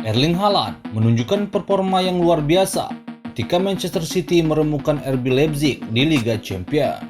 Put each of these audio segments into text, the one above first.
Erling Haaland menunjukkan performa yang luar biasa ketika Manchester City meremukkan RB Leipzig di Liga Champions.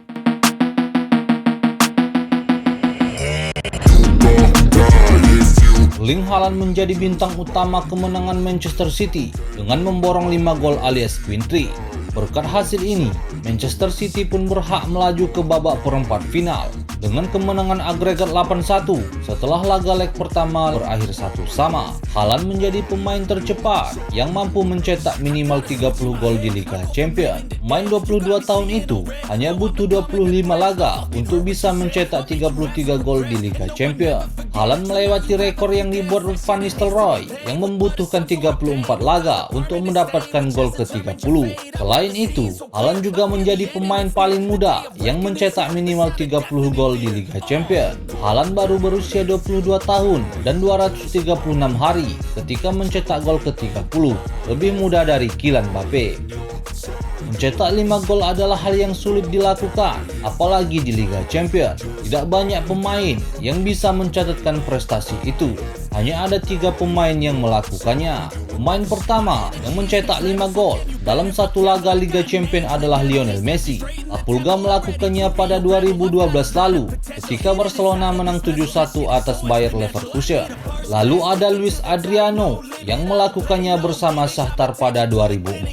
Erling Haaland menjadi bintang utama kemenangan Manchester City dengan memborong 5 gol alias Queen Tree. Berkat hasil ini, Manchester City pun berhak melaju ke babak perempat final dengan kemenangan agregat 8-1 setelah laga leg pertama berakhir 1-1. Haaland menjadi pemain tercepat yang mampu mencetak minimal 30 gol di Liga Champions. Pemain 22 tahun itu hanya butuh 25 laga untuk bisa mencetak 33 gol di Liga Champions. Haaland melewati rekor yang dibuat Van Nistelrooy yang membutuhkan 34 laga untuk mendapatkan gol ke-30. Selain itu, Haaland juga menjadi pemain paling muda yang mencetak minimal 30 gol di Liga Champions. Haaland baru berusia 22 tahun dan 236 hari ketika mencetak gol ke-30, lebih muda dari Kylian Mbappe. Mencetak 5 gol adalah hal yang sulit dilakukan, apalagi di Liga Champions. Tidak banyak pemain yang bisa mencatatkan prestasi itu. Hanya ada 3 pemain yang melakukannya. Pemain pertama yang mencetak 5 gol dalam satu laga Liga Champions adalah Lionel Messi. Apulga melakukannya pada 2012 lalu ketika Barcelona menang 7-1 atas Bayer Leverkusen. Lalu ada Luis Adriano yang melakukannya bersama Shakhtar pada 2014.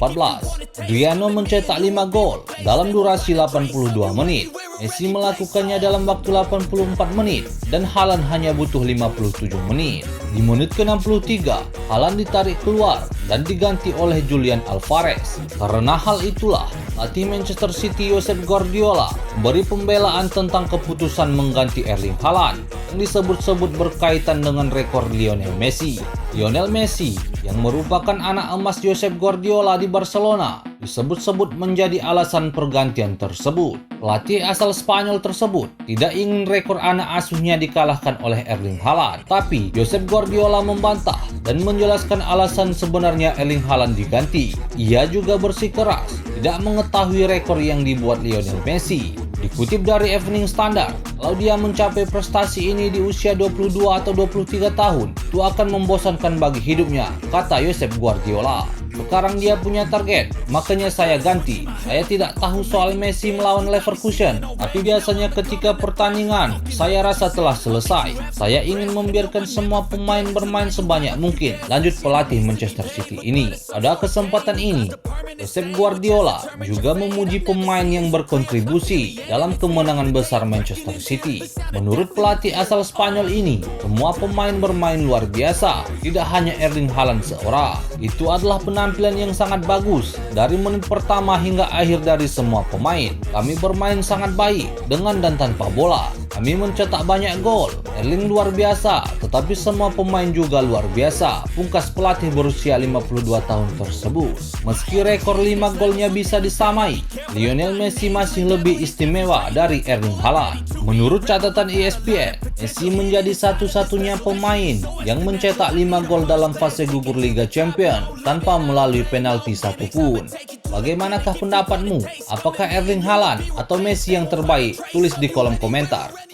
Adriano mencetak 5 gol dalam durasi 82 menit. Messi melakukannya dalam waktu 84 menit dan Haaland hanya butuh 57 menit. Di menit ke-63, Haaland ditarik keluar dan diganti oleh Julian Alvarez. Karena hal itulah, pelatih Manchester City Josep Guardiola memberi pembelaan tentang keputusan mengganti Erling Haaland yang disebut-sebut berkaitan dengan rekor Lionel Messi. Lionel Messi yang merupakan anak emas Josep Guardiola di Barcelona disebut-sebut menjadi alasan pergantian tersebut. Pelatih asal Spanyol tersebut tidak ingin rekor anak asuhnya dikalahkan oleh Erling Haaland, tapi Josep Guardiola membantah dan menjelaskan alasan sebenarnya Erling Haaland diganti. Ia juga bersikeras tidak mengetahui rekor yang dibuat Lionel Messi. Dikutip dari Evening Standard, kalau dia mencapai prestasi ini di usia 22 atau 23 tahun, itu akan membosankan bagi hidupnya, kata Josep Guardiola. Sekarang dia punya target, makanya saya ganti. Saya tidak tahu soal Messi melawan Leverkusen, tapi biasanya ketika pertandingan, saya rasa telah selesai. Saya ingin membiarkan semua pemain bermain sebanyak mungkin, lanjut pelatih Manchester City ini. Pada kesempatan ini, Josep Guardiola juga memuji pemain yang berkontribusi dalam kemenangan besar Manchester City. Menurut pelatih asal Spanyol ini, semua pemain bermain luar biasa, tidak hanya Erling Haaland seorang. Itu adalah penampilan yang sangat bagus dari menit pertama hingga akhir dari semua pemain. Kami bermain sangat baik dengan dan tanpa bola. Kami mencetak banyak gol. Erling luar biasa, tetapi semua pemain juga luar biasa, pungkas pelatih berusia 52 tahun tersebut. Meski rekor 5 golnya bisa disamai, Lionel Messi masih lebih istimewa dari Erling Haaland. Menurut catatan ESPN, Messi menjadi satu-satunya pemain yang mencetak 5 gol dalam fase gugur Liga Champions tanpa melalui penalti satupun. Bagaimanakah pendapatmu? Apakah Erling Haaland atau Messi yang terbaik? Tulis di kolom komentar.